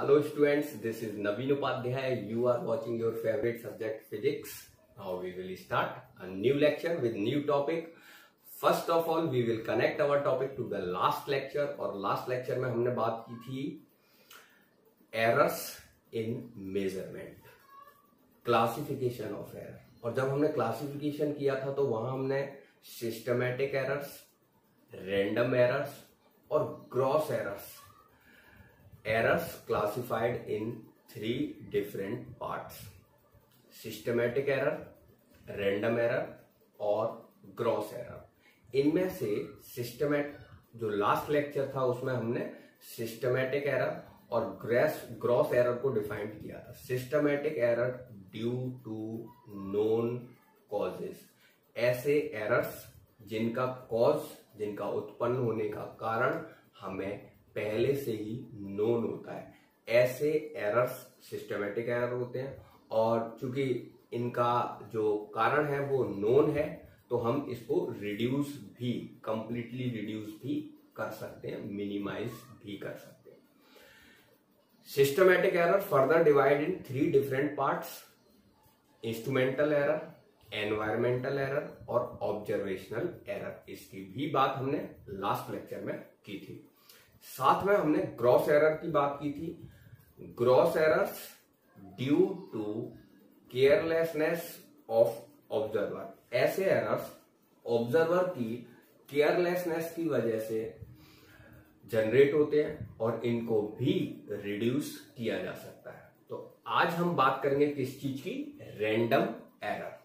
Hello students, this is Naveen Upadhyay. You are watching your favorite subject physics. Now we will start a new lecture with new topic. First of all, we will connect our topic to the last lecture. और last lecture में हमने बात की थी errors in measurement, classification of error. और जब हमने classification किया था तो वहां हमने systematic errors, random errors और gross errors classified in 3 different parts: systematic error, random error और gross error. इनमें से सिस्टमेटिक जो लास्ट लेक्चर था उसमें हमने सिस्टमेटिक एरर और ग्रॉस एरर को डिफाइन किया था. Systematic error due to known causes, ऐसे एरर्स जिनका जिनका उत्पन्न होने का कारण हमें पहले से ही नोन होता है, ऐसे एरर्स सिस्टमेटिक एरर होते हैं. और चूंकि इनका जो कारण है वो नोन है तो हम इसको कंप्लीटली रिड्यूस भी कर सकते हैं, मिनिमाइज भी कर सकते हैं. Systematic error further divide in 3 different parts: instrumental error, environmental error और ऑब्जर्वेशनल एरर. इसकी भी बात हमने लास्ट लेक्चर में की थी. साथ में हमने ग्रॉस एरर की बात की थी. Gross errors due to carelessness of observer, ऐसे एरर्स ऑब्जर्वर की केयरलेसनेस की वजह से जनरेट होते हैं और इनको भी रिड्यूस किया जा सकता है. तो आज हम बात करेंगे किस चीज की? Random error.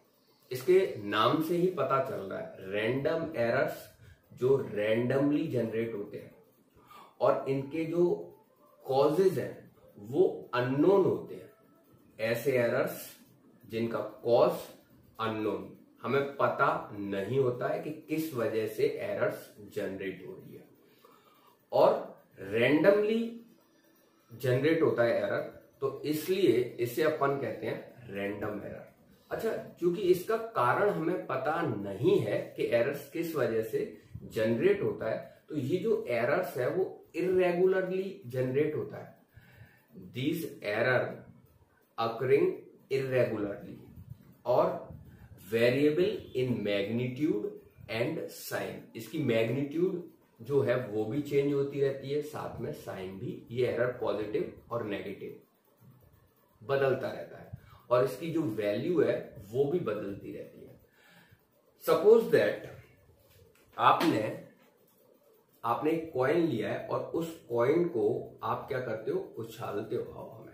इसके नाम से ही पता चल रहा है, रैंडम एरर्स जो रैंडमली जनरेट होते हैं और इनके जो कॉजेज हैं वो अननोन होते हैं. ऐसे एरर्स जिनका कॉज अननोन, हमें पता नहीं होता है कि किस वजह से एरर्स जनरेट हो रही है, और रैंडमली जनरेट होता है एरर, तो इसलिए इसे अपन कहते हैं रैंडम एरर. अच्छा, क्योंकि इसका कारण हमें पता नहीं है कि एरर्स किस वजह से जनरेट होता है, तो ये जो एरर्स है वो इर्रेगुलरली जनरेट होता है. दीज एरर अकरिंग इर्रेगुलरली और variable in magnitude and sign. इसकी मैग्नीट्यूड जो है वो भी चेंज होती रहती है, साथ में साइन भी. ये एरर पॉजिटिव और नेगेटिव बदलता रहता है और इसकी जो वैल्यू है वो भी बदलती रहती है. सपोज दैट आपने एक कॉइन लिया है और उस कॉइन को आप क्या करते हो? उछालते हो हवा में,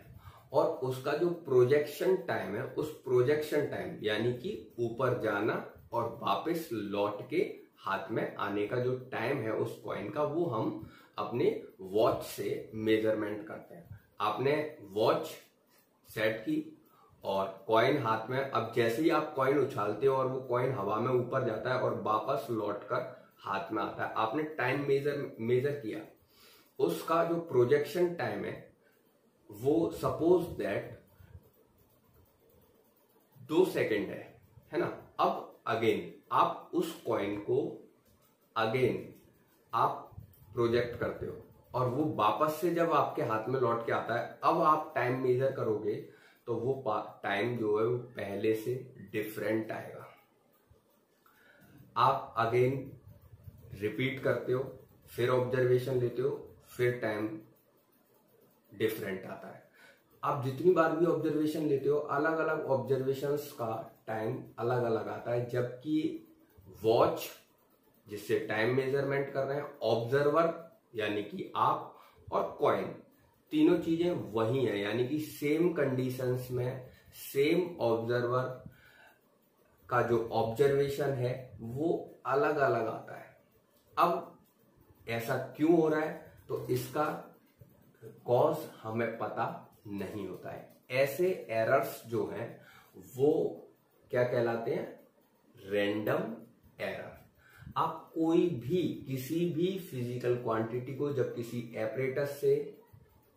और उसका जो प्रोजेक्शन टाइम है, उस प्रोजेक्शन टाइम यानी कि ऊपर जाना और वापस लौट के हाथ में आने का जो टाइम है उस कॉइन का, वो हम अपने वॉच से मेजरमेंट करते हैं. आपने वॉच सेट की और कॉइन हाथ में, अब जैसे ही आप कॉइन उछालते हो और वो कॉइन हवा में ऊपर जाता है और वापस लौटकर हाथ में आता है, आपने टाइम मेजर किया. उसका जो प्रोजेक्शन टाइम है वो सपोज दैट 2 सेकेंड है ना. अब अगेन आप उस कॉइन को आप प्रोजेक्ट करते हो और वो वापस से जब आपके हाथ में लौट के आता है, अब आप टाइम मेजर करोगे तो वो टाइम जो है वो पहले से डिफरेंट आएगा. आप अगेन रिपीट करते हो, फिर ऑब्जर्वेशन लेते हो, फिर टाइम डिफरेंट आता है. आप जितनी बार भी ऑब्जर्वेशन लेते हो, अलग अलग ऑब्जर्वेशंस का टाइम अलग अलग आता है. जबकि वॉच जिससे टाइम मेजरमेंट कर रहे हैं, ऑब्जर्वर यानी कि आप, और कॉइन, तीनों चीजें वही हैं, यानी कि सेम कंडीशंस में सेम ऑब्जर्वर का जो ऑब्जर्वेशन है वो अलग अलग आता है. अब ऐसा क्यों हो रहा है? तो इसका कॉज हमें पता नहीं होता है. ऐसे एरर्स जो हैं वो क्या कहलाते हैं? Random error. आप कोई भी किसी भी फिजिकल क्वांटिटी को जब किसी एपरेटस से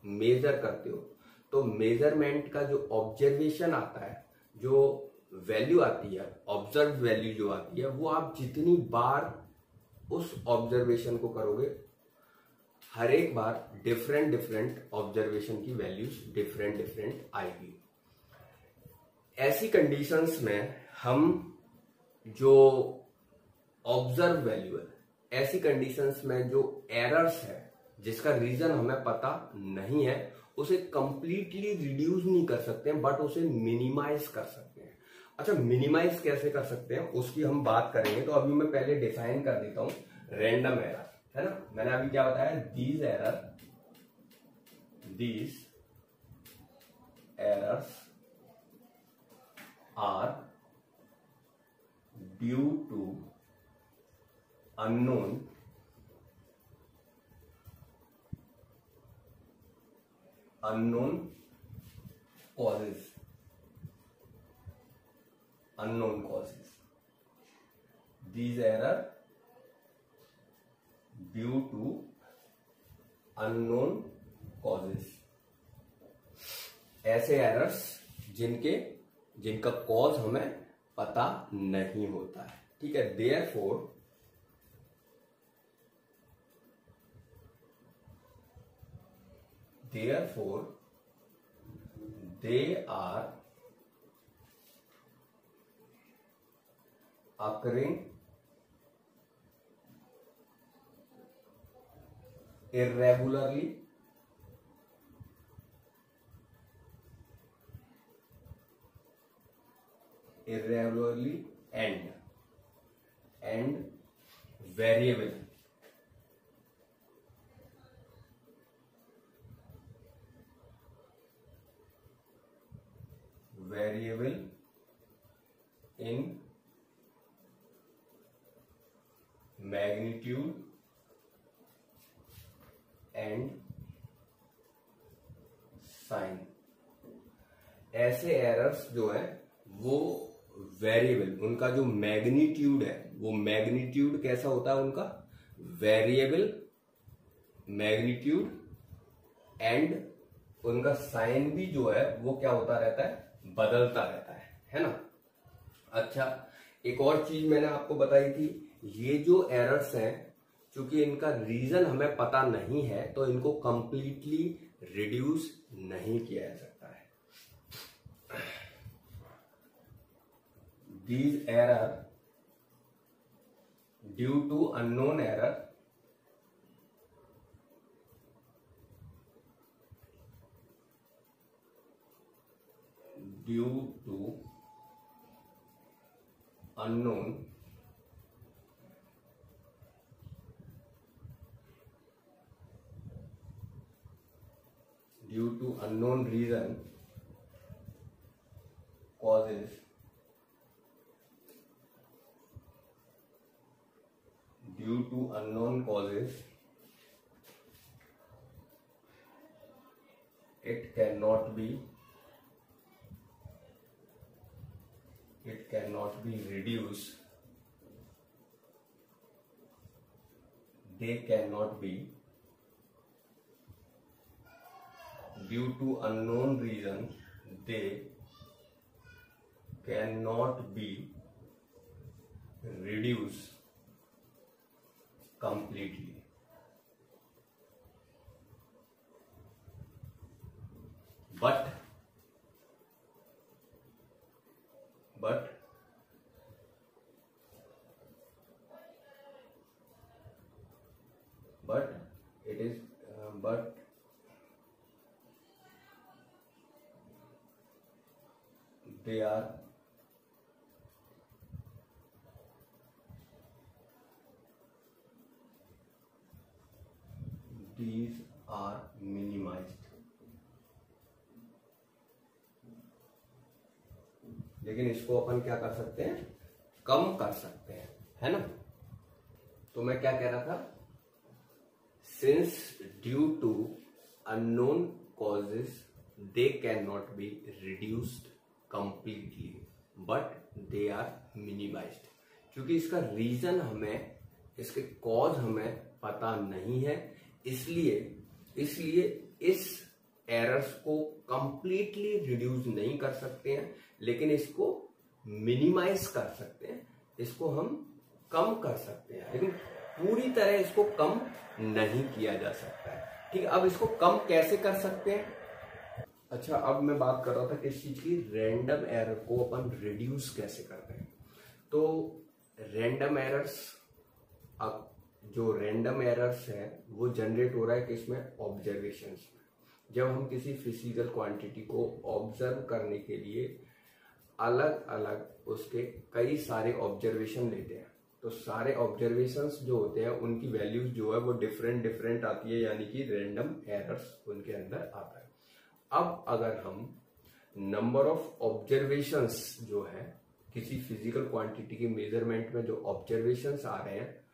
मेजर करते हो तो मेजरमेंट का जो ऑब्जर्वेशन आता है, जो वैल्यू आती है, ऑब्जर्व वैल्यू जो आती है, वो आप जितनी बार उस ऑब्जर्वेशन को करोगे हर एक बार डिफरेंट डिफरेंट ऑब्जर्वेशन की वैल्यूज डिफरेंट डिफरेंट आएगी। ऐसी कंडीशंस में हम जो ऑब्जर्व वैल्यू है, ऐसी कंडीशंस में जो एरर्स है जिसका रीजन हमें पता नहीं है, उसे कंप्लीटली रिड्यूस नहीं कर सकते हैं, बट उसे मिनिमाइज कर सकते हैं। अच्छा, मिनिमाइज कैसे कर सकते हैं उसकी हम बात करेंगे। तो अभी मैं पहले डिफाइन कर देता हूं रैंडम एरर, है ना। मैंने अभी क्या बताया, these errors are due to unknown causes, these error due to unknown causes, ऐसे एरर्स जिनका कॉज हमें पता नहीं होता है, ठीक है। therefore they are occurring irregularly and variable in magnitude and sign। ऐसे एरर्स जो है वो वेरिएबल, उनका जो मैग्नीट्यूड है, वो मैग्नीट्यूड कैसा होता है उनका, वेरिएबल मैग्नीट्यूड, एंड उनका साइन भी जो है वो क्या होता रहता है, बदलता रहता है ना। अच्छा, एक और चीज मैंने आपको बताई थी, ये जो एरर्स हैं, क्योंकि इनका रीजन हमें पता नहीं है तो इनको कंप्लीटली रिड्यूस नहीं किया जा सकता है। These error due to unknown error due to unknown reason causes it cannot be reduced, they cannot be, due to unknown reason they cannot be reduced completely। but it is but they are these are minimized। लेकिन इसको अपन क्या कर सकते हैं, कम कर सकते हैं, है ना। तो मैं क्या कह रहा था, since due to unknown causes they can not be reduced completely but they are minimized. क्योंकि इसका रीजन हमें, इसके कॉज हमें पता नहीं है, इसलिए इस एरर्स को कंप्लीटली रिड्यूस नहीं कर सकते हैं, लेकिन इसको मिनिमाइज कर सकते हैं, इसको हम कम कर सकते हैं। लेकिन पूरी तरह इसको कम नहीं किया जा सकता है। ठीक है, अब इसको कम कैसे कर सकते हैं? अच्छा, अब मैं बात कर रहा था किस चीज की, रैंडम एरर को अपन रिड्यूस कैसे करते हैं। तो रैंडम एरर्स, अब जो रैंडम एरर्स है वो जनरेट हो रहा है किसमें, ऑब्जर्वेशंस में। जब हम किसी फिजिकल क्वांटिटी को ऑब्जर्व करने के लिए अलग अलग उसके कई सारे ऑब्जर्वेशन लेते हैं, तो सारे ऑब्जर्वेशंस जो होते हैं उनकी वैल्यूज जो है वो डिफरेंट डिफरेंट आती है, यानी कि रैंडम एरर्स उनके अंदर आता है। अब अगर हम नंबर ऑफ ऑब्जर्वेशंस जो है किसी फिजिकल क्वांटिटी की मेजरमेंट में जो ऑब्जर्वेशंस आ रहे हैं,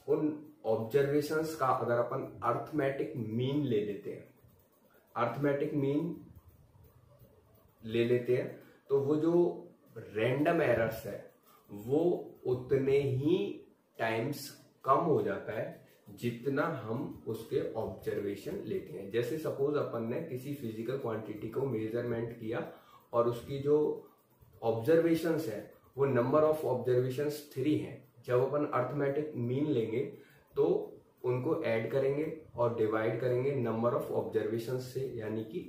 उन ऑब्जर्वेशंस का अगर अपन अर्थमेटिक मीन ले लेते हैं, अर्थमेटिक मीन ले लेते हैं, तो वो जो रैंडम एरर्स है वो उतने ही टाइम्स कम हो जाता है जितना हम उसके ऑब्जर्वेशन लेते हैं। जैसे सपोज अपन ने किसी फिजिकल क्वांटिटी को मेजरमेंट किया और उसकी जो ऑब्जर्वेशंस है वो नंबर ऑफ ऑब्जर्वेशंस 3 हैं। जब अपन अर्थमेटिक मीन लेंगे तो उनको ऐड करेंगे और डिवाइड करेंगे नंबर ऑफ ऑब्जर्वेशंस से, यानी कि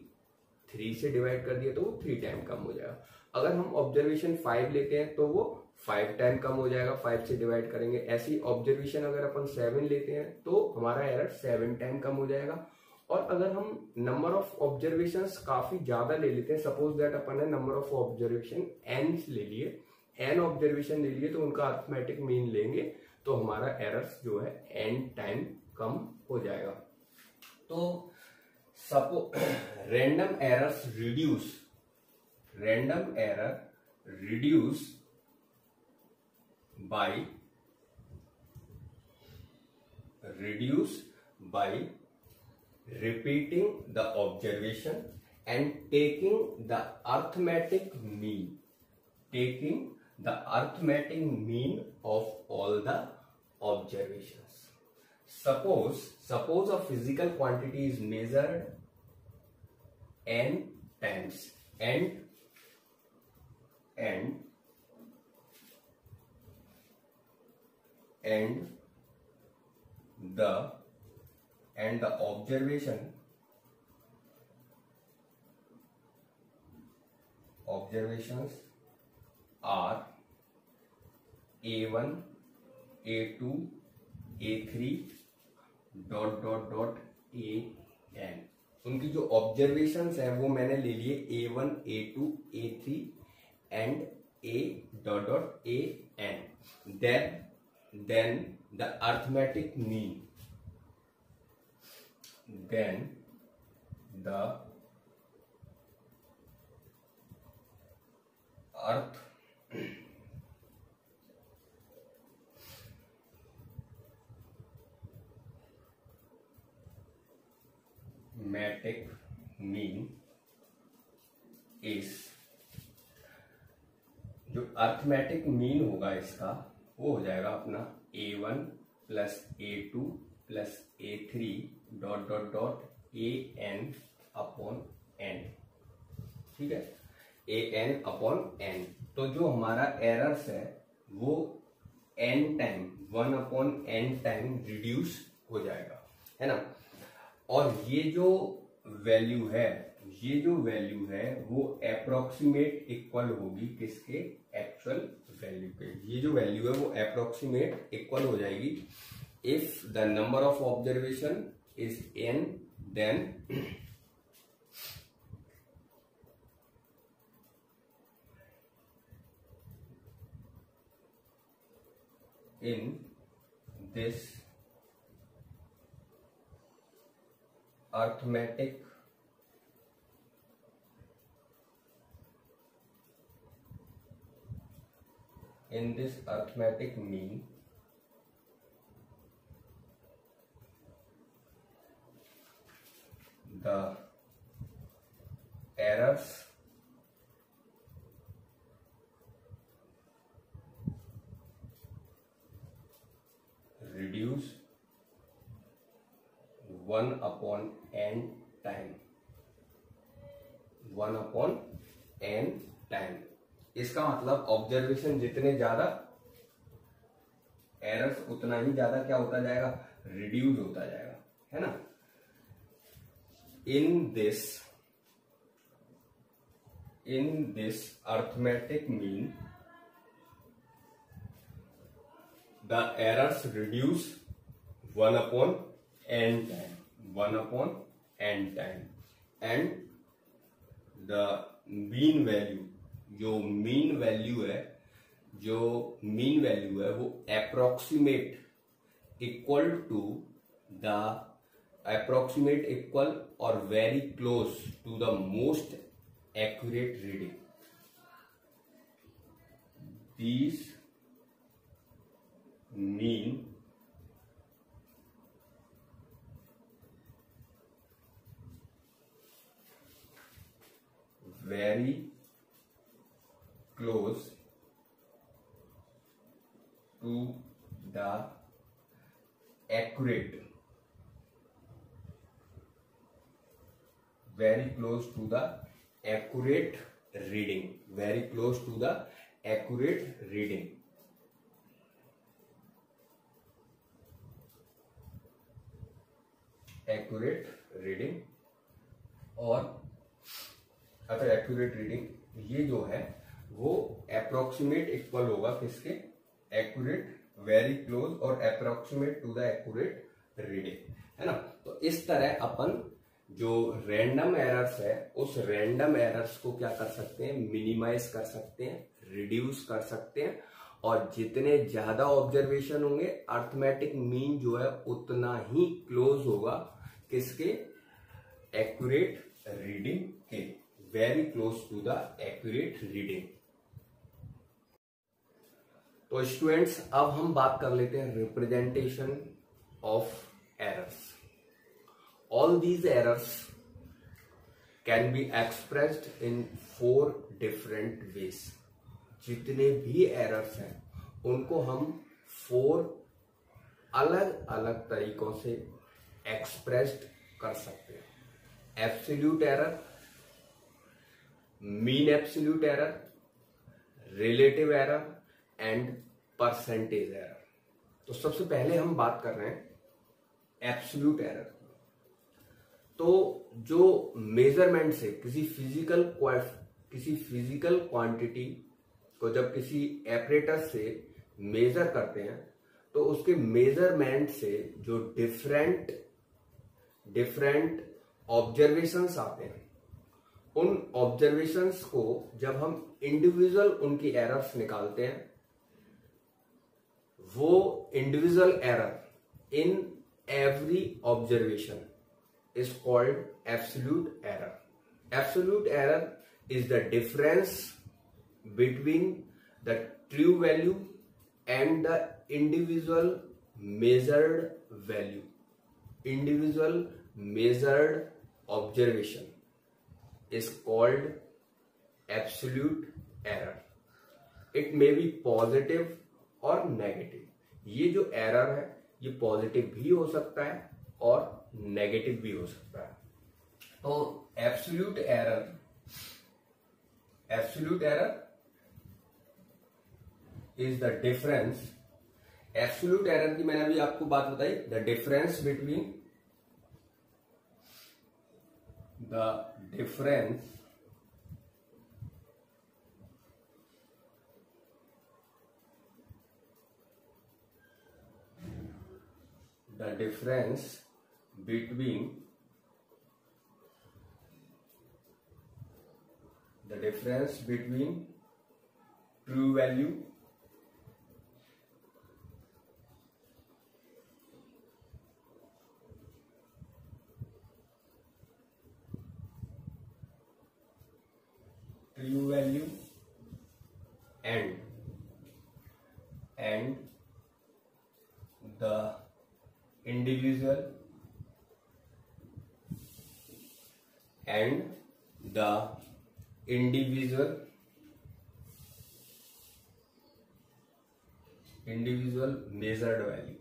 3 से डिवाइड कर दिया तो वो 3 टाइम कम हो जाएगा। अगर हम ऑब्जर्वेशन 5 लेते हैं तो वो 5 टाइम कम हो जाएगा, 5 से डिवाइड करेंगे। ऐसी ऑब्जर्वेशन अगर अपन 7 लेते हैं तो हमारा एरर 7 टाइम कम हो जाएगा। और अगर हम नंबर ऑफ ऑब्जर्वेशंस काफी ज्यादा ले लेते हैं, सपोज दैट अपन ने नंबर ऑफ ऑब्जर्वेशन n ले लिए, n ऑब्जर्वेशन ले लिए, तो उनका अर्थमेटिक मीन लेंगे तो हमारा एरर्स जो है n टाइम कम हो जाएगा। तो suppose random errors reduce, random error reduce by repeating the observation and taking the arithmetic mean of all the observations. Suppose a physical quantity is measured n times and the observations are A1, A2, A3 AN। उनकी जो observations हैं वो मैंने ले लिए A1, A2, A3 and AN। then the arithmetic mean, then the arithmetic mean is, जो arithmetic mean होगा इसका वो हो जाएगा अपना A1 plus A2 plus A3 AN upon n। ठीक है, AN अपॉन n। तो जो हमारा एरर्स है वो n time 1 upon n time reduce हो जाएगा, है ना। और ये जो वैल्यू है वो अप्रोक्सीमेट इक्वल होगी किसके, एक्चुअल वैल्यू के। ये जो वैल्यू है वो अप्रोक्सीमेट इक्वल हो जाएगी if the number of observation is n, then in this arithmetic mean, the errors reduce 1 upon n time, 1 upon n time. इसका मतलब ऑब्जर्वेशन जितने ज्यादा एरर्स उतना ही ज्यादा क्या होता जाएगा, रिड्यूस होता जाएगा, है ना। In this arithmetic mean the errors reduce 1/n time and the mean value, जो मीन वैल्यू है वो अप्रोक्सीमेट इक्वल और very close to the most accurate reading. These mean very close to the accurate reading. Accurate reading ये जो है वो approximate equal होगा किसके, एक्यूरेट, वेरी क्लोज और approximate to the accurate reading, है ना. तो इस तरह अपन जो रैंडम एरर्स है उस रैंडम एरर्स को क्या कर सकते हैं, मिनिमाइज कर सकते हैं, रिड्यूस कर सकते हैं, और जितने ज्यादा ऑब्जर्वेशन होंगे अर्थमेटिक मीन जो है उतना ही क्लोज होगा किसके, एक्यूरेट रीडिंग के, very close to the accurate reading. तो स्टूडेंट्स अब हम बात कर लेते हैं representation of errors. All these errors can be expressed in 4 different ways. जितने भी एरर्स हैं उनको हम 4 अलग अलग तरीकों से एक्सप्रेस्ड कर सकते हैं. Absolute error, mean absolute error, relative error and percentage error. तो सबसे पहले हम बात कर रहे हैं एब्सोल्यूट एरर. तो जो मेजरमेंट से किसी फिजिकल क्वांटिटी को जब किसी एपरेटस से मेजर करते हैं तो उसके मेजरमेंट से जो डिफरेंट ऑब्जर्वेशंस आते हैं, उन ऑब्जर्वेशंस को जब हम इंडिविजुअल उनकी एरर्स निकालते हैं, वो individual error in every observation is called absolute error. Absolute error is the difference between the true value and the individual measured observation is called absolute error. It may be positive or negative. ये जो error है ये positive भी हो सकता है और negative भी हो सकता है. तो absolute error is the difference. Absolute error की मैंने अभी आपको बात बताई, the difference between true value and the individual measured value.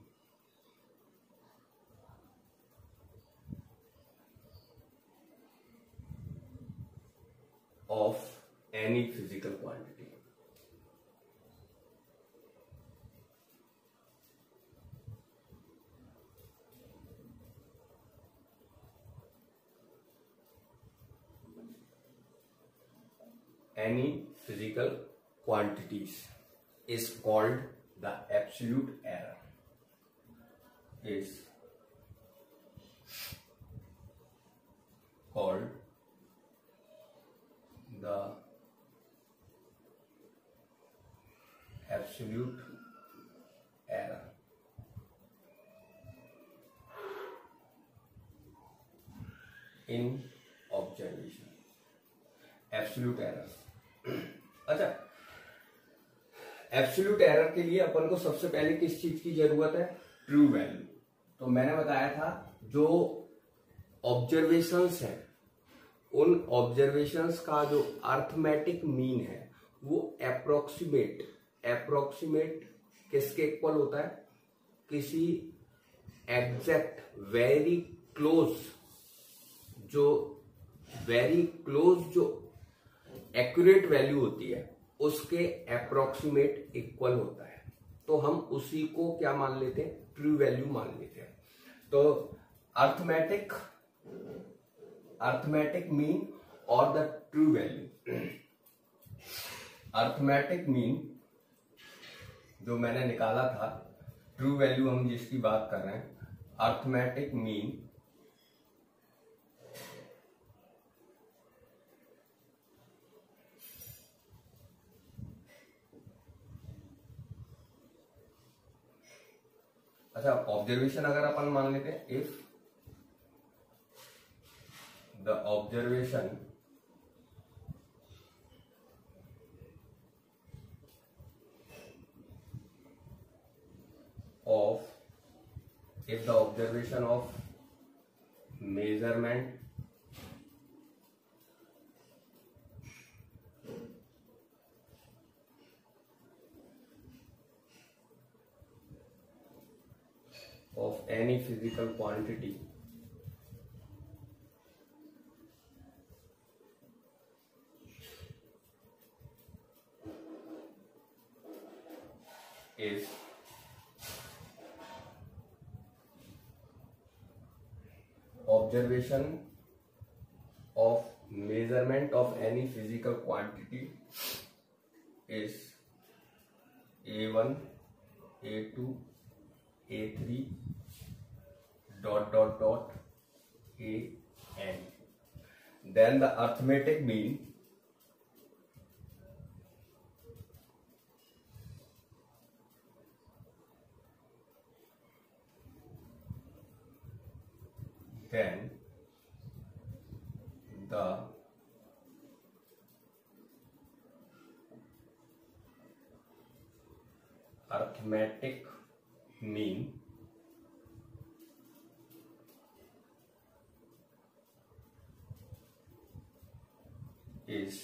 Of any physical quantity. any physical quantities is called the absolute error. Is called the absolute error. In observation. Absolute error. अच्छा, absolute error के लिए अपन को सबसे पहले किस चीज की जरूरत है? True value. तो मैंने बताया था जो ऑब्जर्वेशंस है उन ऑब्जर्वेशंस का जो अर्थमेटिक मीन है वो एप्रोक्सीमेट किसके इक्वल होता है? किसी एग्जैक्ट वेरी क्लोज जो एक्यूरेट वैल्यू होती है उसके अप्रोक्सीमेट इक्वल होता है। तो हम उसी को क्या मान लेते हैं? ट्रू वैल्यू मान लेते हैं। तो अर्थमेटिक मीन और the true value. Arithmetic mean जो मैंने निकाला था, ट्रू वैल्यू हम जिसकी बात कर रहे हैं, अर्थमेटिक मीन अच्छा, ऑब्जर्वेशन अगर अपन मान लेते हैं, if the observation of measurement of any physical quantity is observation of measurement of any physical quantity is A1, A2, A3 ... AN. Then the arithmetic mean is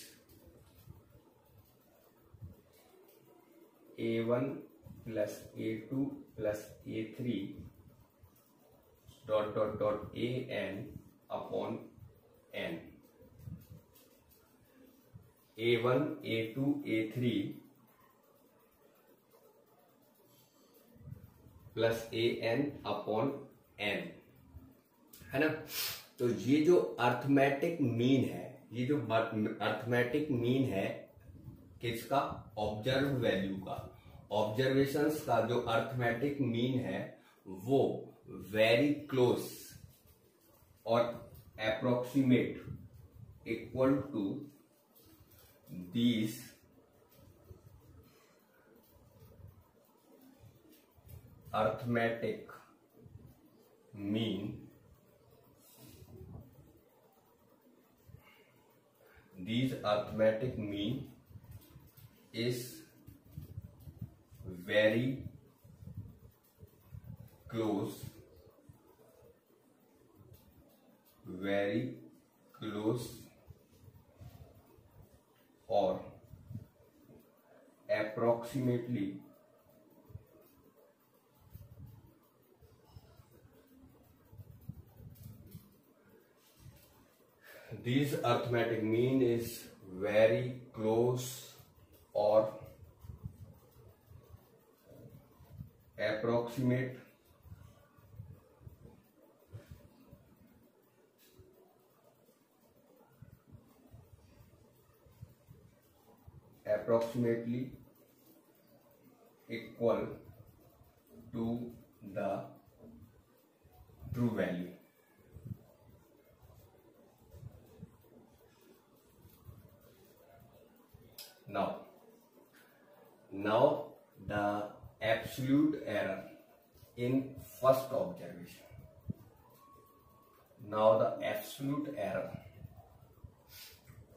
A1 plus A2 plus A3 ... AN upon N. A1, A2, A3 plus AN upon N, है ना। तो ये जो arithmetic mean है, ये जो arithmetic mean है किसका? ऑब्जर्व वैल्यू का, ऑब्जर्वेशंस का जो अर्थमेटिक मीन है वो वेरी क्लोज और approximate equal to these arithmetic mean. These arithmetic mean is very close or approximately These arithmetic mean is very close or approximate approximately equal to the true value. Now the absolute error in first observation. Now the absolute error.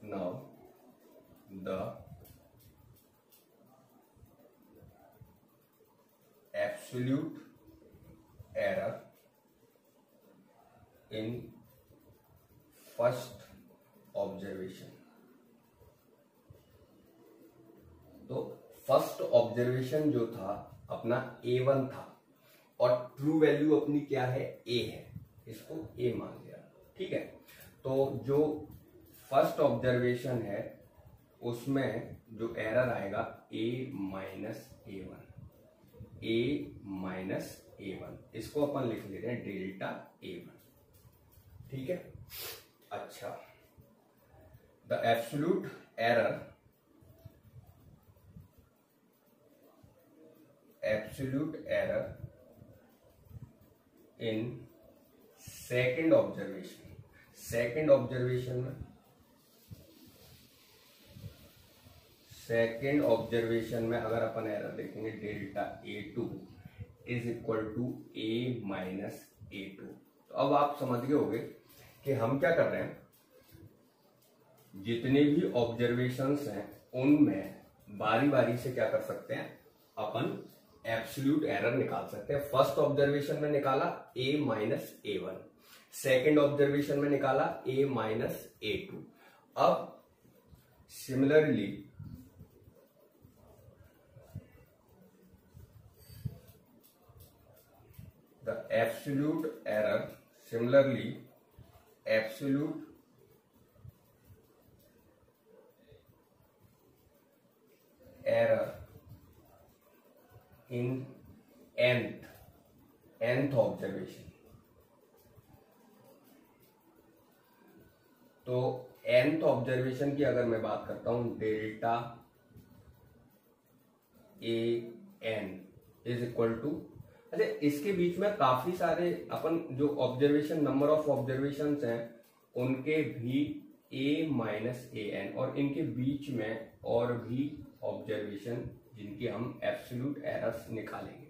Now the absolute error in first observation. तो first observation जो था अपना A1 था और true value अपनी क्या है, A है, इसको A मान लिया, ठीक है। तो जो फर्स्ट ऑब्जर्वेशन है उसमें जो एरर आएगा A माइनस A1, इसको अपन लिख ले रहे हैं डेल्टा A1, ठीक है। अच्छा, the absolute error in second observation में अगर अपन एरर देखेंगे delta A2 is equal to A minus A2। तो अब आप समझ गए होंगे कि हम क्या कर रहे हैं, जितने भी ऑब्जर्वेशंस हैं उनमें बारी बारी से क्या कर सकते हैं, अपन एब्सोल्यूट एरर निकाल सकते हैं। फर्स्ट ऑब्जर्वेशन में निकाला A minus A1, second observation में निकाला A माइनस A2। अब similarly the absolute error in nth observation. तो nth ऑब्जर्वेशन की अगर मैं बात करता हूं, delta AN is equal to, अच्छा इसके बीच में काफी सारे अपन जो ऑब्जर्वेशन, नंबर ऑफ ऑब्जर्वेशन हैं उनके भी A माइनस AN, और इनके बीच में और भी ऑब्जर्वेशन जिनकी हम एब्सोल्यूट एरर्स निकालेंगे,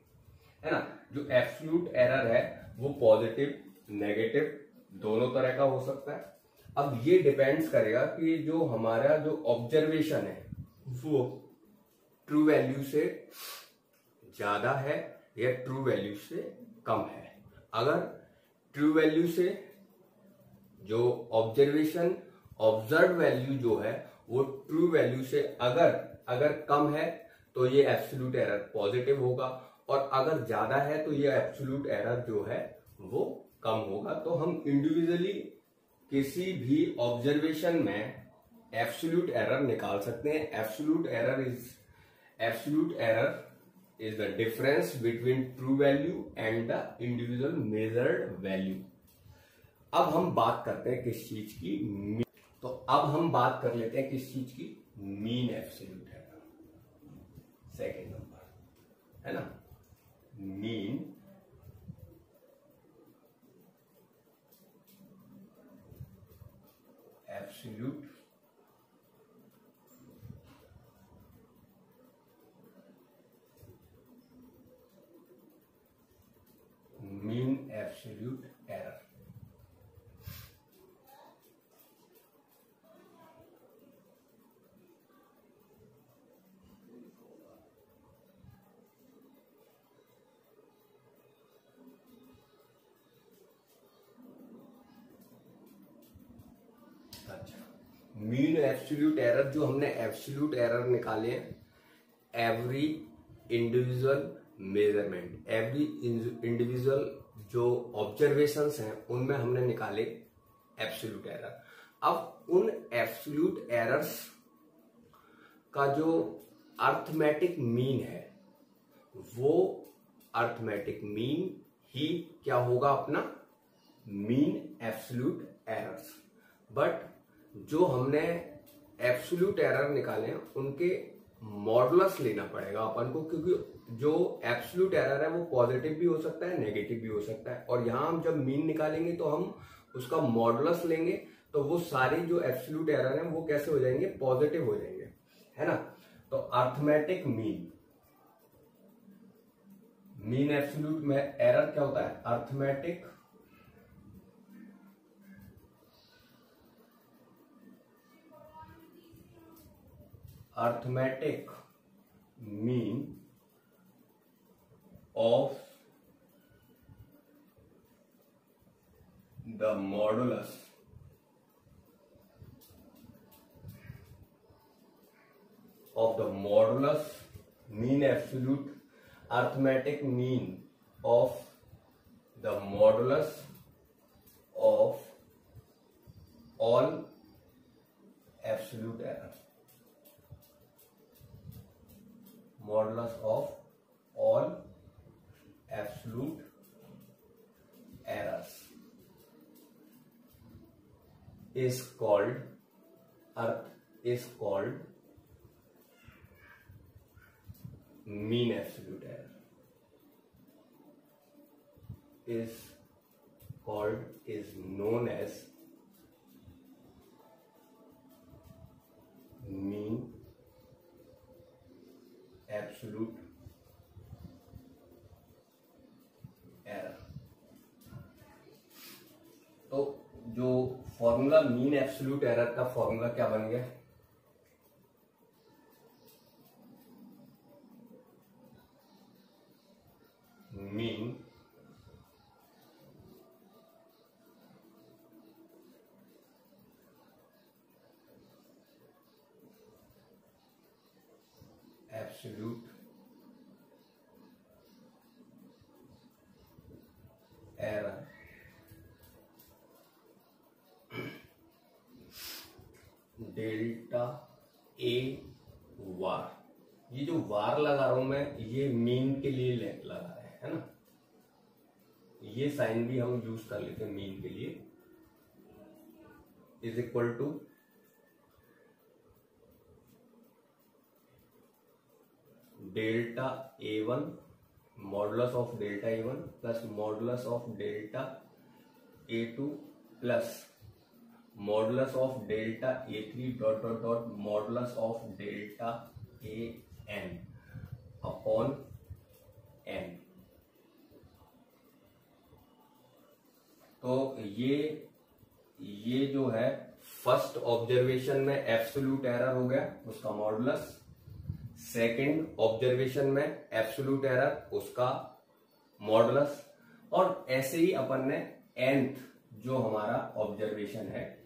है ना। जो एब्सोल्यूट एरर है वो पॉजिटिव नेगेटिव दोनों तरह का हो सकता है। अब ये डिपेंड्स करेगा कि जो हमारा जो ऑब्जर्वेशन है वो ट्रू वैल्यू से ज्यादा है या ट्रू वैल्यू से कम है। अगर ट्रू वैल्यू से जो ऑब्जर्वेशन ऑब्जर्व वैल्यू जो है वो ट्रू वैल्यू से अगर कम है तो ये एब्सोल्यूट एरर पॉजिटिव होगा, और अगर ज्यादा है तो ये एब्सोल्यूट एरर जो है वो कम होगा। तो हम इंडिविजुअली किसी भी ऑब्जर्वेशन में एब्सोल्यूट एरर निकाल सकते हैं। Absolute error is the difference between true value and the individual measured value. अब हम बात करते हैं किस चीज की, तो अब हम बात कर लेते हैं किस चीज की, mean absolute error, second number, है ना। Mean absolute error. Mean absolute error, जो हमने एब्सोल्यूट एरर निकाले हैं every individual measurement, every individual जो ऑब्जर्वेशंस हैं उनमें हमने निकाले एब्सोल्यूट एरर। अब उन एब्सोल्यूट एरर्स का जो अर्थमेटिक मीन है वो अर्थमेटिक मीन ही क्या होगा, अपना मीन एब्सोल्यूट एरर्स। बट जो हमने एब्सोल्यूट एरर निकाले हैं उनके मॉडुलस लेना पड़ेगा अपन को, क्योंकि जो एब्सोल्यूट एरर है वो पॉजिटिव भी हो सकता है, नेगेटिव भी हो सकता है। और यहां हम जब मीन निकालेंगे तो हम उसका मॉडुलस लेंगे, तो वो सारी जो एब्सोल्यूट एरर है वो कैसे हो जाएंगे, पॉजिटिव हो जाएंगे, है ना। तो अर्थमेटिक मीन एब्सोल्यूट में एरर क्या होता है, arithmetic mean of the modulus mean absolute arithmetic mean of the modulus of all absolute error, modulus of all absolute errors is called mean absolute error, is known as mean absolute error। तो जो formula mean absolute error का formula क्या बन गया, mean absolute error delta A वार। ये जो वार लगा रहा हूं मैं, ये मीन के लिए लगा रहा है ना, ये साइन भी हम यूज कर लेते हैं मीन के लिए, is equal to delta A1 modulus of delta A1 plus modulus of delta A2 plus modulus of delta A3 dot dot dot modulus of delta AN upon n। तो ये जो है फर्स्ट ऑब्जर्वेशन में absolute error हो गया, उसका modulus. Second observation में absolute error, उसका मॉडुलस। और ऐसे ही अपन ने nth जो हमारा ऑब्जर्वेशन है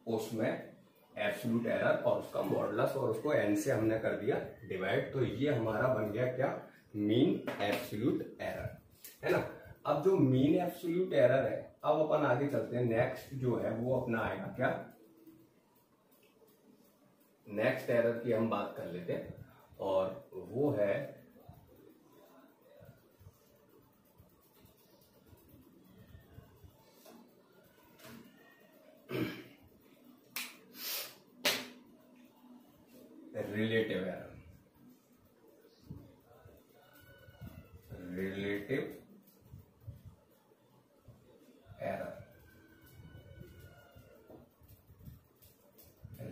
उसमें एब्सोल्यूट एरर और उसका मॉडुलस, और उसको n से हमने कर दिया डिवाइड। तो ये हमारा बन गया क्या, मीन एब्सोल्यूट एरर, है ना। अब जो मीन एब्सोल्यूट एरर है, अब अपन आगे चलते हैं। नेक्स्ट जो है वो अपना आएगा क्या, नेक्स्ट एरर की हम बात कर लेते हैं, और वो है रिलेटिव एरर।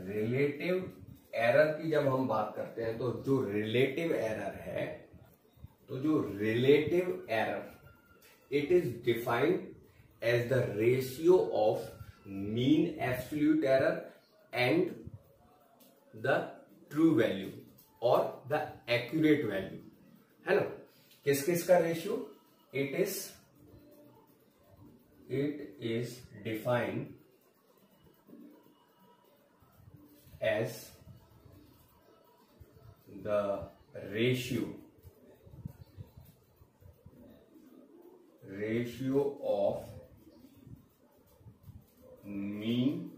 रिलेटिव एरर की जब हम बात करते हैं, तो जो रिलेटिव एरर है, it is defined as the ratio of mean absolute error and the true value और द एक्यूरेट वैल्यू, है ना। किस किस का ratio, it is defined as the ratio of mean,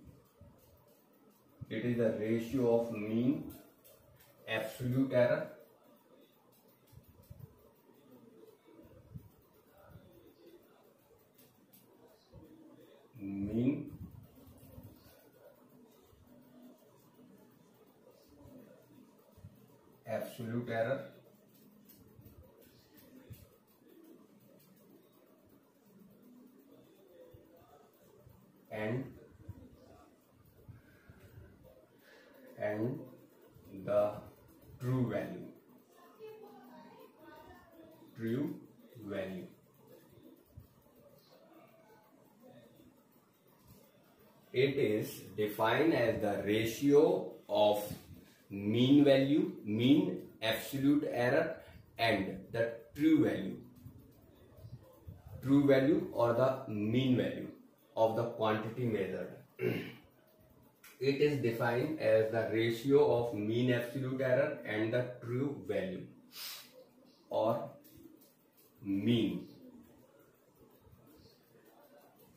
it is the ratio of mean absolute error mean absolute error and the true value. It is defined as the ratio of mean value, mean absolute error and the true value or the mean value of the quantity measured. It is defined as the ratio of mean absolute error and the true value or mean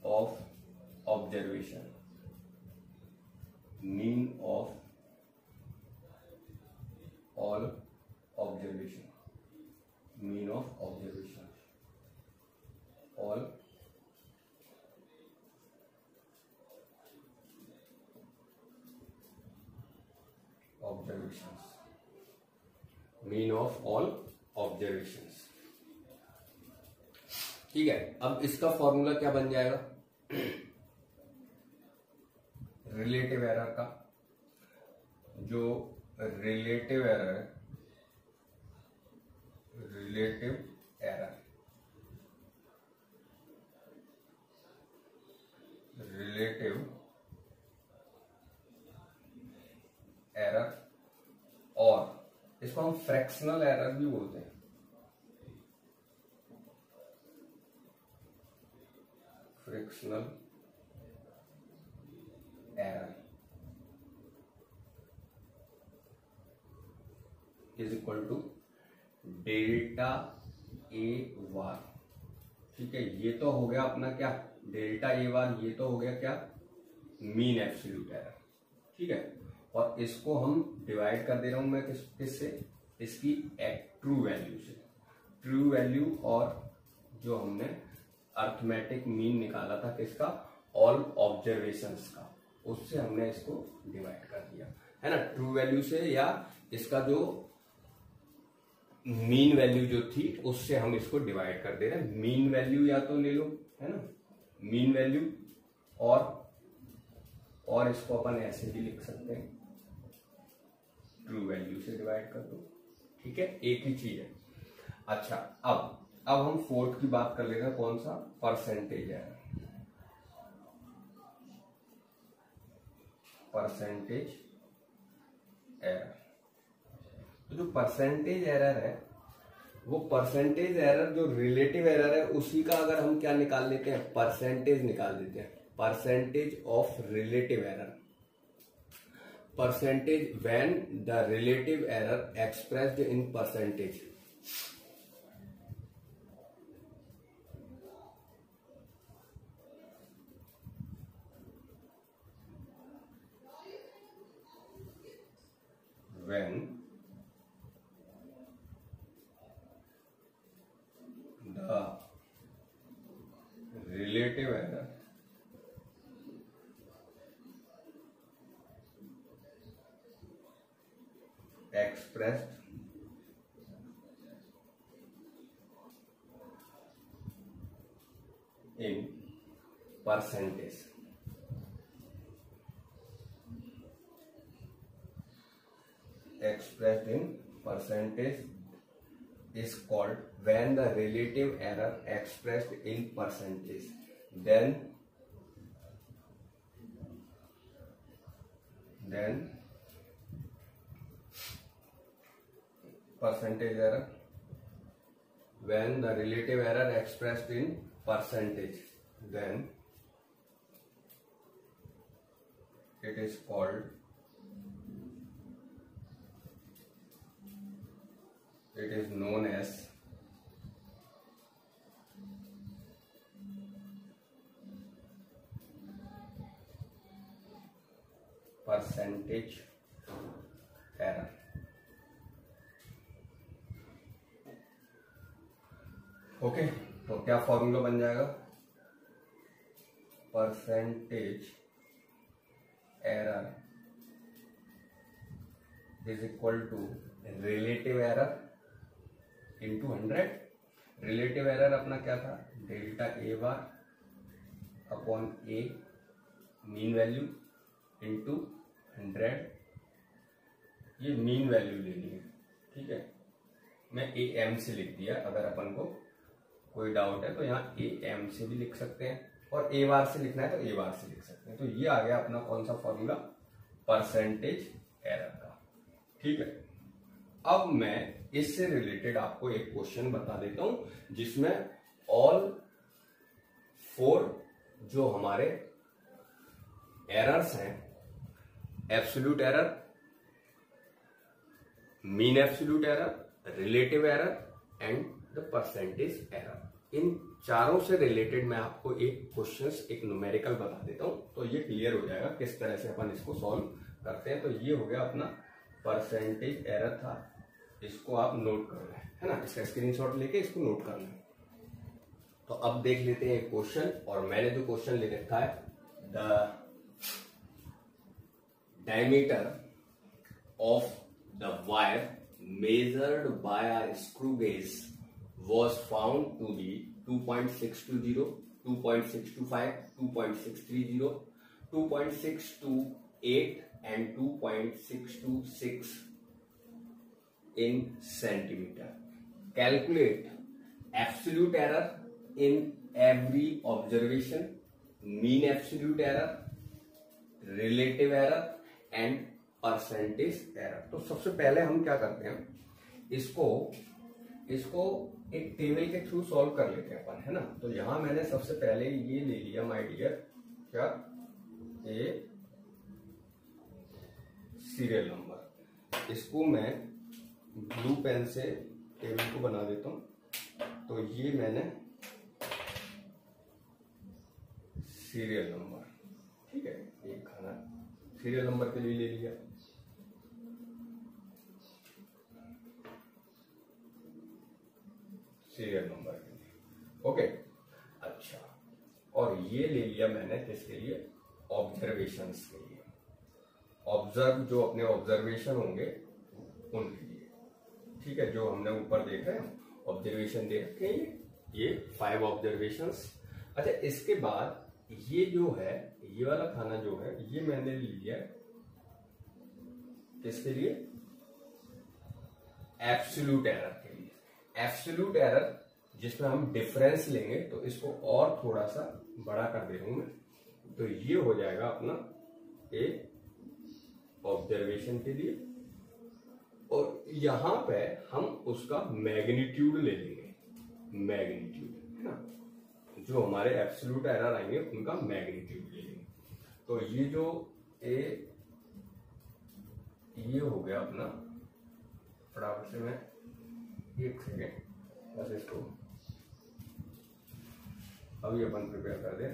of observation. Mean of all observation. Mean of observation. All observations. Mean of all observations. ठीक है, अब इसका formula क्या बन जाएगा relative error का? जो relative error है, रिलेटिव एरर और इसको हम फ्रैक्शनल एरर भी बोलते हैं। Fractional error is equal to delta A bar. ठीक है, ये तो हो गया अपना क्या डेल्टा ए वार, ये तो हो गया क्या मीन एब्सोल्यूट एरर। ठीक है, और इसको हम डिवाइड कर दे रहा हूं मैं किससे, इसकी ट्रू वैल्यू से। ट्रू वैल्यू और जो हमने अर्थमेटिक मीन निकाला था किसका, ऑल ऑब्जर्वेशंस का, उससे हमने इसको डिवाइड कर दिया है ना, ट्रू वैल्यू से, या इसका जो मीन वैल्यू जो थी उससे हम इसको डिवाइड कर दे रहे हैं। मीन वैल्यू या तो ले लो, है ना, मीन वैल्यू और इसको अपन ऐसे भी लिख सकते हैं, ट्रू वैल्यू से डिवाइड कर दो। ठीक है, एक ही चीज है। अच्छा, अब हम फोर्थ की बात कर लेते हैं, कौन सा, परसेंटेज एरर। परसेंटेज एरर, तो जो परसेंटेज एरर है वो परसेंटेज एरर जो रिलेटिव एरर है उसी का अगर हम क्या निकाल लेते हैं, परसेंटेज निकाल देते हैं, percentage of relative error. Percentage when the relative error expressed in percentage, when the relative error expressed in percentage, expressed in percentage is called, when the relative error expressed in percentage, then percentage error, when the relative error expressed in percentage, then it is called, it is known as percentage error। Okay, तो क्या formula बन जाएगा, percentage error is equal to relative error into 100। Relative error अपना क्या था, delta A bar upon A mean value into 100। ये mean value लेनी है, ठीक है। मैं ए एम से लिख दिया, अगर अपन को कोई डाउट है तो यहाँ ए एम से भी लिख सकते हैं, और ए बार से लिखना है तो ए बार से लिख सकते हैं। तो ये आ गया अपना कौन सा फॉर्मूला, परसेंटेज एरर का, ठीक है। अब मैं इससे रिलेटेड आपको एक क्वेश्चन बता देता हूं, जिसमें ऑल 4 जो हमारे एरर्स हैं, absolute error, mean absolute error, relative error and the percentage error, इन चारों से रिलेटेड मैं आपको एक क्वेश्चंस, एक न्यूमेरिकल बता देता हूं, तो ये क्लियर हो जाएगा किस तरह से अपन इसको सॉल्व करते हैं। तो ये हो गया अपना परसेंटेज एरर था, इसको आप नोट कर लें, है ना, इसका स्क्रीनशॉट लेके इसको नोट कर लें। तो अब देख लेते हैं क्वेश्चन, और मैंने जो क्वेश्चन ले रखा है, the diameter of the wire measured by our screw gauge was found to be 2.620, 2.625, 2.630, 2.628 and 2.626 in centimeter. Calculate absolute error in every observation, mean absolute error, relative error and percentage error. तो सबसे पहले हम क्या करते हैं, इसको एक table के थ्रू सॉल्व कर लेते हैं अपन, है ना। तो यहां मैंने सबसे पहले ये ले लिया माय डियर, क्या, ए सीरियल नंबर। इसको मैं ब्लू पेन से टेबल को बना देता हूं। तो ये मैंने सीरियल नंबर, ठीक है, एक खाना सीरियल नंबर के लिए ले लिया। सीरियल नंबर के लिए, ओके, अच्छा। और ये ले लिया मैंने किसके लिए, ऑब्जर्वेशंस के लिए। ऑब्जर्व, जो अपने ऑब्जर्वेशन होंगे उनके लिए, ठीक है। जो हमने ऊपर देख रहे हैं ऑब्जर्वेशन दे रखे हैं, ये 5 ऑब्जर्वेशंस। अच्छा, इसके बाद ये जो है, ये वाला खाना जो है, ये मैंने लिया किसके लिए, एब्सोल्यूट एरर के लिए। एब्सोल्यूट एरर जिसमें हम डिफरेंस लेंगे, तो इसको और थोड़ा सा बड़ा कर दे रहा हूं मैं। तो ये हो जाएगा अपना ए ऑब्जर्वेशन के लिए, और यहां पे हम उसका मैग्नीट्यूड ले लेंगे, मैग्नीट्यूड, है ना। जो हमारे एब्सोल्यूट एरर आएंगे उनका मैग्नीट्यूड ले लेंगे। तो ये जो ये हो गया अपना, फटाफट से मैं एक सेकेंड बस इसको अभी अपन प्रिपेयर कर दें।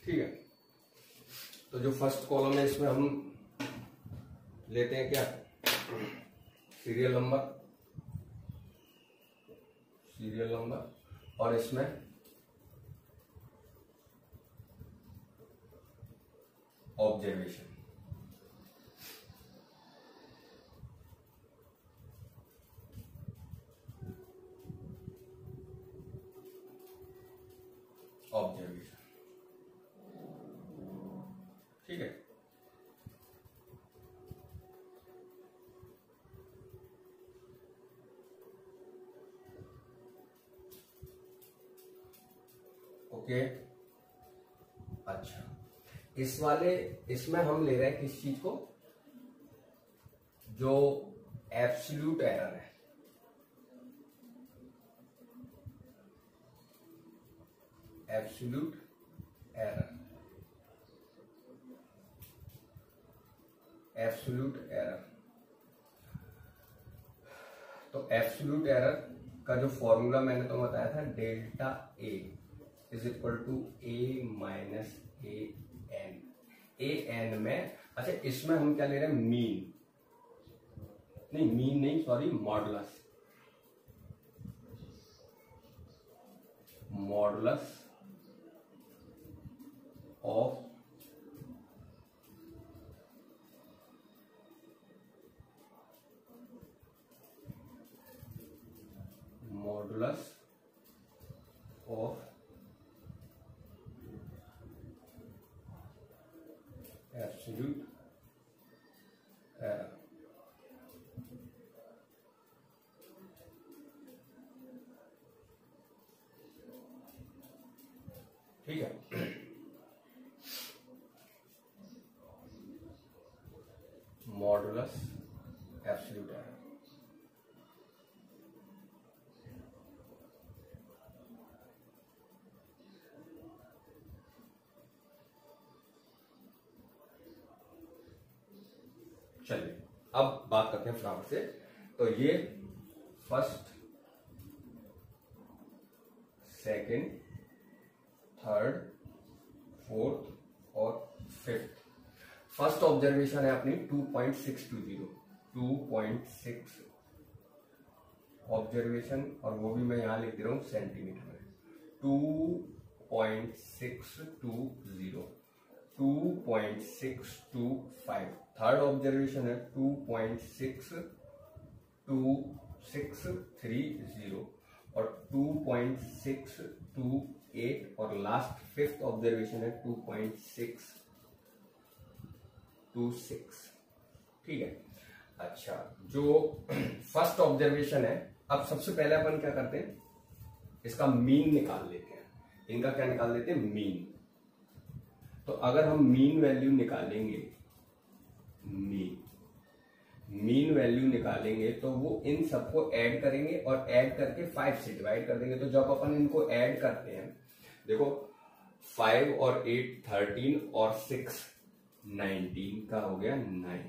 ठीक है, तो जो फर्स्ट कॉलम है इसमें हम लेते हैं क्या, सीरियल नंबर, और इसमें ऑब्जर्वेशन। ठीक है, ओके। अच्छा, इसमें हम ले रहे हैं किस चीज को, जो एब्सोल्यूट एरर है, एब्सोल्यूट एरर, एब्सोल्यूट एरर। तो एब्सोल्यूट एरर का जो फॉर्मूला मैंने तो बताया था, delta A is equal to A minus A N. A N में, अच्छा इसमें हम क्या ले रहे हैं, मीन, नहीं मीन नहीं, sorry, modulus, modulus of absolute error. ठीक है, मॉडुलस एब्सोल्यूट एरर। चलिए अब बात करते हैं फटाफट से। तो ये फर्स्ट, सेकंड, थर्ड, फोर्थ और फिफ्थ। फर्स्ट ऑब्जर्वेशन है अपनी 2.620, 2.6 ऑब्जर्वेशन, और वो भी मैं यहां लिख दे रहा हूं सेंटीमीटर में, 2.620, 2.625। थर्ड ऑब्जर्वेशन है 2.62630 और 2.628, और लास्ट फिफ्थ ऑब्जर्वेशन है 2.626। ठीक है, अच्छा, जो फर्स्ट ऑब्जर्वेशन है, अब सबसे पहले अपन क्या करते हैं, इसका मीन निकाल लेते हैं। इनका क्या निकाल लेते हैं, मीन। तो अगर हम मीन वैल्यू निकालेंगे, मीन वैल्यू निकालेंगे तो वो इन सबको ऐड करेंगे और ऐड करके 5 से डिवाइड कर देंगे। तो जब अपन इनको ऐड करते हैं, देखो 5 और 8 13 और 6 19 का हो गया 9,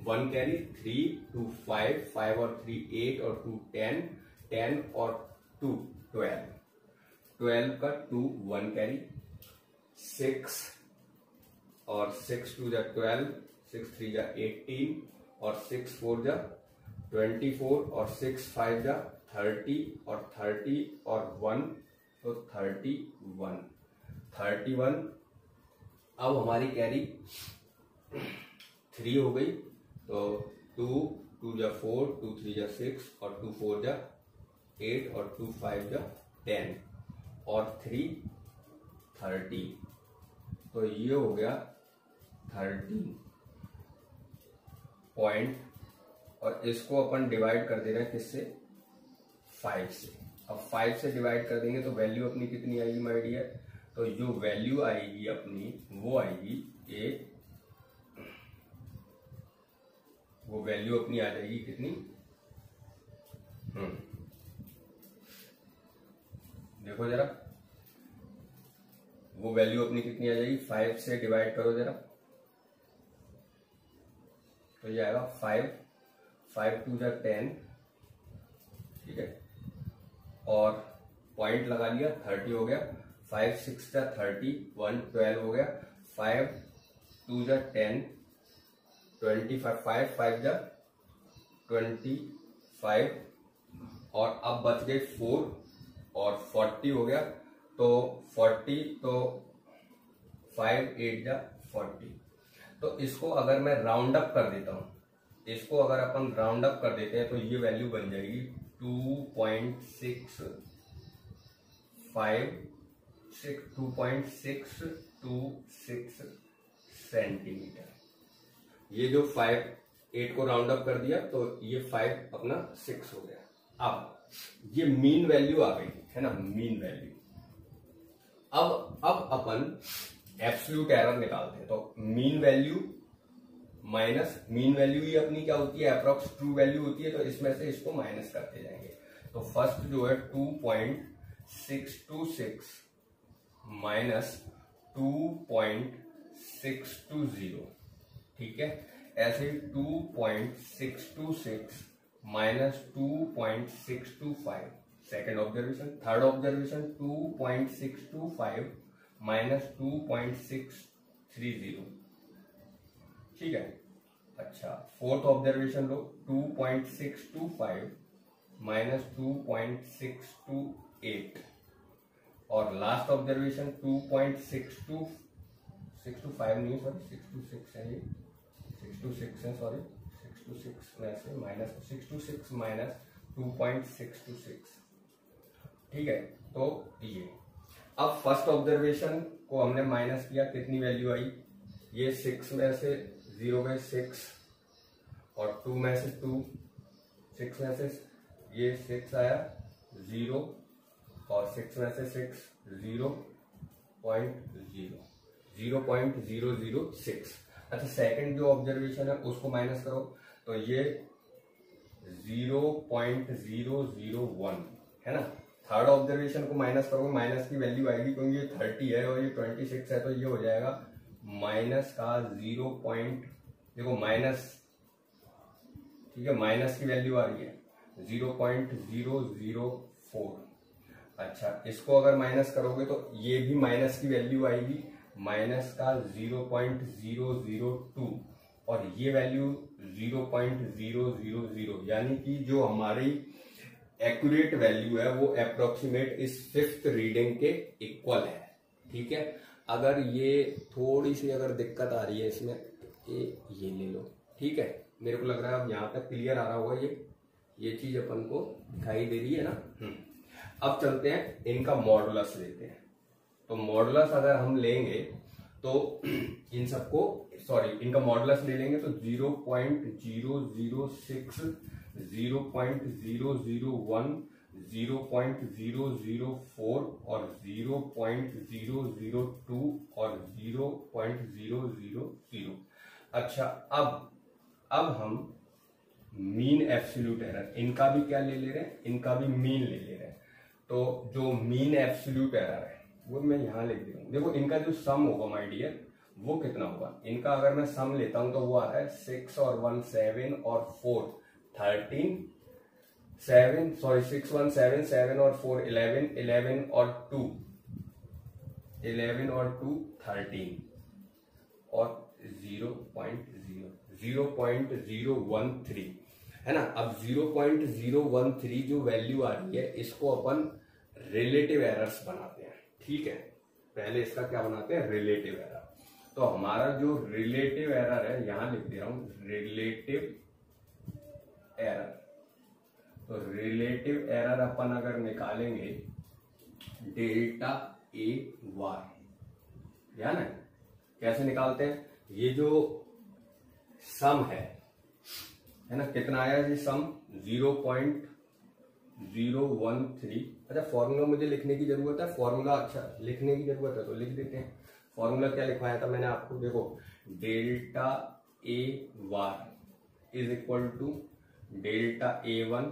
1 कैरी 3 2 5, 5 और 3 8 और 2 10, 10 और 2 12, 12 का 2 1 कैरी, 6 और 6 2 जा 12, 6 3 जा 18 और 6 4 जा 24 और 6 5 जा 30 और 30 और 1 तो 31। अब हमारी कैरी 3 हो गई, तो 2 2 जा 4, 2 3 जा 6 और 2 4 जा 8 और 2 5 जा 10 और 3 30। तो ये हो गया 13 पॉइंट, और इसको अपन डिवाइड कर दे रहे हैं किससे, 5 से। अब 5 से डिवाइड कर देंगे तो वैल्यू अपनी कितनी आएगी माय डियर, तो जो वैल्यू आएगी अपनी वो आएगी वो वैल्यू अपनी आ जाएगी कितनी, देखो जरा, वो वैल्यू अपनी कितनी आ जाएगी, 5 से डिवाइड करो जरा, तो ये आएगा 5 2 जा 10, ठीक है, और पॉइंट लगा लिया, 30 हो गया, 5 6 जा 30, 1 12 हो गया, 5 2 जा 10, 25, 5 5 जा 25, और अब बच गए 4 और 40 हो गया, तो 40, तो 5 8 जा 40। तो इसको अगर मैं राउंड अप कर देता हूं, इसको अगर अपन राउंड अप कर देते हैं तो ये वैल्यू बन जाएगी 2.626 सेंटीमीटर। ये जो 5 8 को राउंड अप कर दिया तो ये 5 अपना 6 हो गया। अब ये मीन वैल्यू आ गई है ना, मीन वैल्यू। अब अपन एब्सोल्यूट एरर निकालते हैं। तो mean value minus mean value ही अपनी क्या होती है, अप्रोक्स ट्रू वैल्यू होती है, तो इसमें से इसको माइनस करते जाएंगे। तो फर्स्ट जो है 2.626 माइनस 2.620, ठीक है। ऐसे 2.626 minus 2.625 second observation. Third observation 2.625 minus 2.630, ठीक है। अच्छा, फोर्थ ऑब्जर्वेशन लो, 2.625 माइनस 2.628 और लास्ट ऑब्जर्वेशन 2.625 नहीं सॉरी 626 है, ये 626 है सॉरी 626 में से माइनस 626 माइनस 2.626, ठीक है। तो ये अब फर्स्ट ऑब्जर्वेशन को हमने माइनस किया, कितनी वैल्यू आई, ये 6 में से 0 गए 6 और 2 में से 2, 6 में से ये 6 आया 0 और 6 में से 6 0.006। अच्छा, सेकंड जो ऑब्जर्वेशन है उसको माइनस करो तो ये 0.001 है ना। थर्ड ऑब्जर्वेशन को माइनस करोगे, माइनस की वैल्यू आएगी क्योंकि ये 30 है और ये 26 है, तो ये हो जाएगा माइनस का 0. देखो माइनस, ठीक है, माइनस की वैल्यू आ रही है 0.004। अच्छा, इसको अगर माइनस करोगे तो ये भी माइनस की वैल्यू आएगी माइनस का 0.002 और ये वैल्यू 0.000, यानी कि जो हमारी एक्यूरेट वैल्यू है वो अप्रोक्सीमेट इस फिफ्थ रीडिंग के इक्वल है, ठीक है। अगर ये थोड़ी सी अगर दिक्कत आ रही है इसमें, ये ले लो, ठीक है, मेरे को लग रहा है अब यहाँ तक क्लियर आ रहा होगा, ये चीज अपन को दिखाई दे रही है ना। अब चलते हैं इनका मॉडुलस लेते हैं। तो मॉडुलस अगर हम लेंगे तो इन सबको इनका मॉडुलस ले लेंगे तो 0.006, 0.001, 0.004 और 0.002 और 0.000। अच्छा, अब हम मीन एब्सोल्यूट एरर, इनका भी क्या ले रहे हैं, इनका भी मीन ले रहे हैं। तो जो मीन एब्सोल्यूट एरर है वो मैं यहां लिख दे रहा हूं। देखो इनका जो सम होगा माय डियर वो कितना होगा, इनका अगर मैं सम लेता हूं तो वो आ रहा है 6 और 1 7 और 4 13, 7 सॉरी 6 1 7 7 और 4 11, 11 और 2 11 और 2 13 और 0.013 है ना। अब 0.013 जो वैल्यू आ रही है इसको अपन रिलेटिव एरर्स बनाते हैं, ठीक है। पहले इसका क्या बनाते हैं, रिलेटिव एरर। तो हमारा जो रिलेटिव एरर है यहां लिख दे रहा हूं, रिलेटिव एरर। तो रिलेटिव एरर अपन अगर निकालेंगे डेल्टा ए वार, ध्यान है कैसे निकालते हैं। ये जो सम है ना, कितना आया ये सम 0.013। अच्छा, फॉर्मूला मुझे लिखने की जरूरत है, फॉर्मूला अच्छा लिखने की जरूरत है तो लिख देते हैं। फॉर्मूला क्या लिखवाया था मैंने आपको, देखो delta A bar is equal to delta A1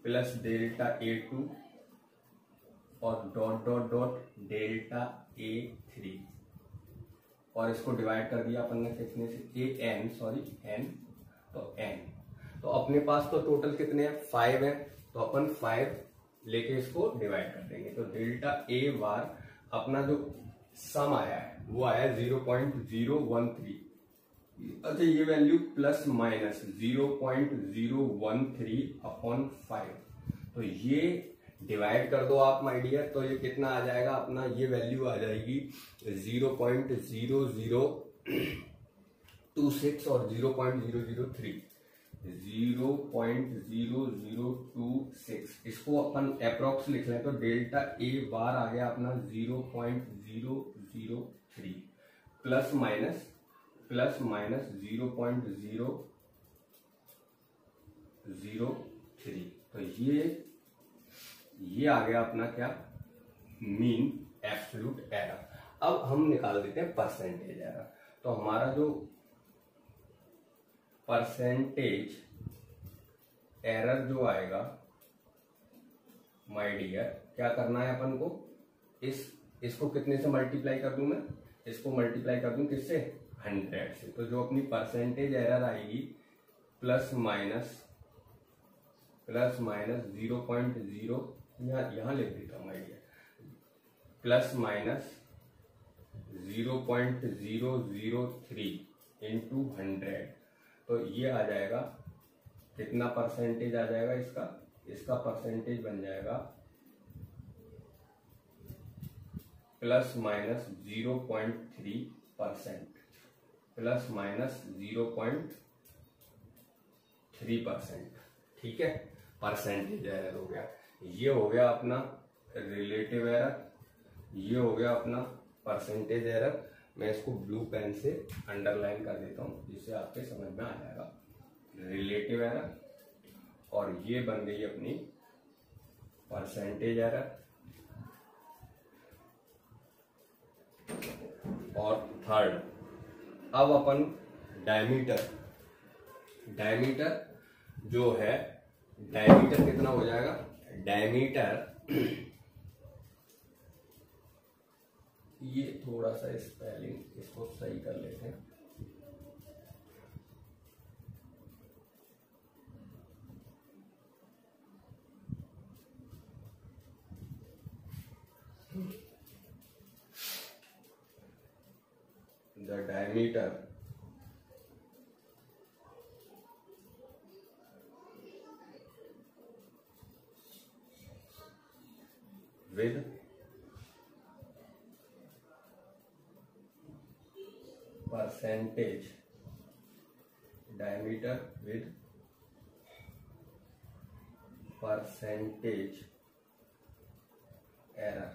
plus delta A2 और dot dot dot delta A3 और इसको डिवाइड कर दिया अपन ने कितने से, n तो n। तो अपने पास तो टोटल कितने हैं, 5 है, तो अपन 5 लेके इसको डिवाइड कर देंगे। तो डेल्टा ए वार अपना जो सम आया है वो आया 0.013। अच्छा, ये वैल्यू प्लस माइनस 0.013 अपॉन 5, तो ये डिवाइड कर दो आप माय डियर, तो ये कितना आ जाएगा अपना, ये वैल्यू आ जाएगी 0.0026 और 0.003, 0.0026। इसको अपन अप्रोक्स लिख लें तो डेल्टा ए बार आ गया अपना 0.003 प्लस माइनस 0.003। तो ये आ गया अपना क्या, मीन एब्सोल्यूट एरर। अब हम निकाल देते हैं परसेंटेज एरर। तो हमारा जो परसेंटेज एरर जो आएगा माय डियर, क्या करना है अपन को, इसको कितने से मल्टीप्लाई कर दूं मैं, इसको मल्टीप्लाई कर दूं किससे, 100 से। तो जो अपनी परसेंटेज एरर आएगी प्लस माइनस 0.0, यहां लिख देता हूं my dear, plus minus 0.003 into 100, तो ये आ जाएगा कितना परसेंटेज आ जाएगा इसका परसेंटेज बन जाएगा प्लस माइनस 0.3%, प्लस माइनस 0.3%। ठीक है, परसेंटेज एरर हो गया। ये हो गया अपना रिलेटिव एरर, ये हो गया अपना परसेंटेज एरर। मैं इसको ब्लू पेन से अंडरलाइन कर देता हूं जिससे आपके समझ में आ जाएगा। रिलेटिव एरर, और ये बन गई अपनी परसेंटेज एरर। और थर्ड, अब अपन डायमीटर जो है, डायमीटर कितना हो जाएगा, डायमीटर ये थोड़ा सा स्पेलिंग इसको सही कर लेते हैं। The diameter with percentage, diameter with percentage error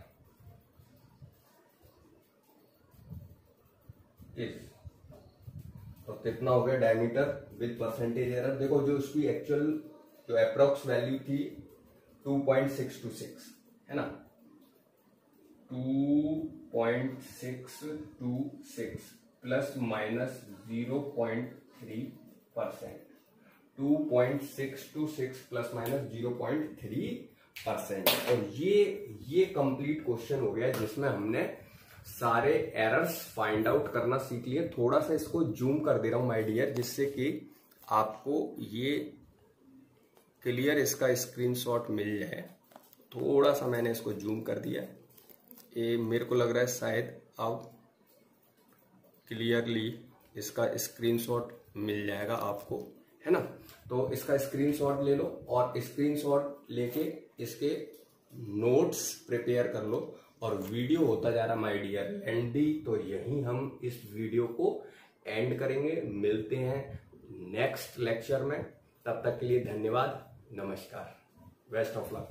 इस, तो कितना हो गया डायमीटर विद परसेंटेज एरर। देखो जो उसकी एक्चुअल जो अप्रोक्स वैल्यू थी 2.626 है ना, 2.626 प्लस माइनस 0.3%, 2.626 प्लस माइनस 0.3%। और ये कंप्लीट क्वेश्चन हो गया जिसमें हमने सारे एरर्स फाइंड आउट करना सीख लिए। थोड़ा सा इसको जूम कर दे रहा हूं माय डियर, जिससे कि आपको ये क्लियर इसका स्क्रीनशॉट मिल जाए। थोड़ा सा मैंने इसको जूम कर दिया, ये मेरे को लग रहा है शायद अब क्लियरली इसका स्क्रीनशॉट मिल जाएगा आपको, है ना। तो इसका स्क्रीनशॉट ले लो और स्क्रीनशॉट लेके इसके नोट्स प्रिपेयर कर लो। और वीडियो होता जा रहा माय डियर लेंदी, तो यहीं हम इस वीडियो को एंड करेंगे। मिलते हैं नेक्स्ट लेक्चर में, तब तक के लिए धन्यवाद, नमस्कार, बेस्ट ऑफ लक।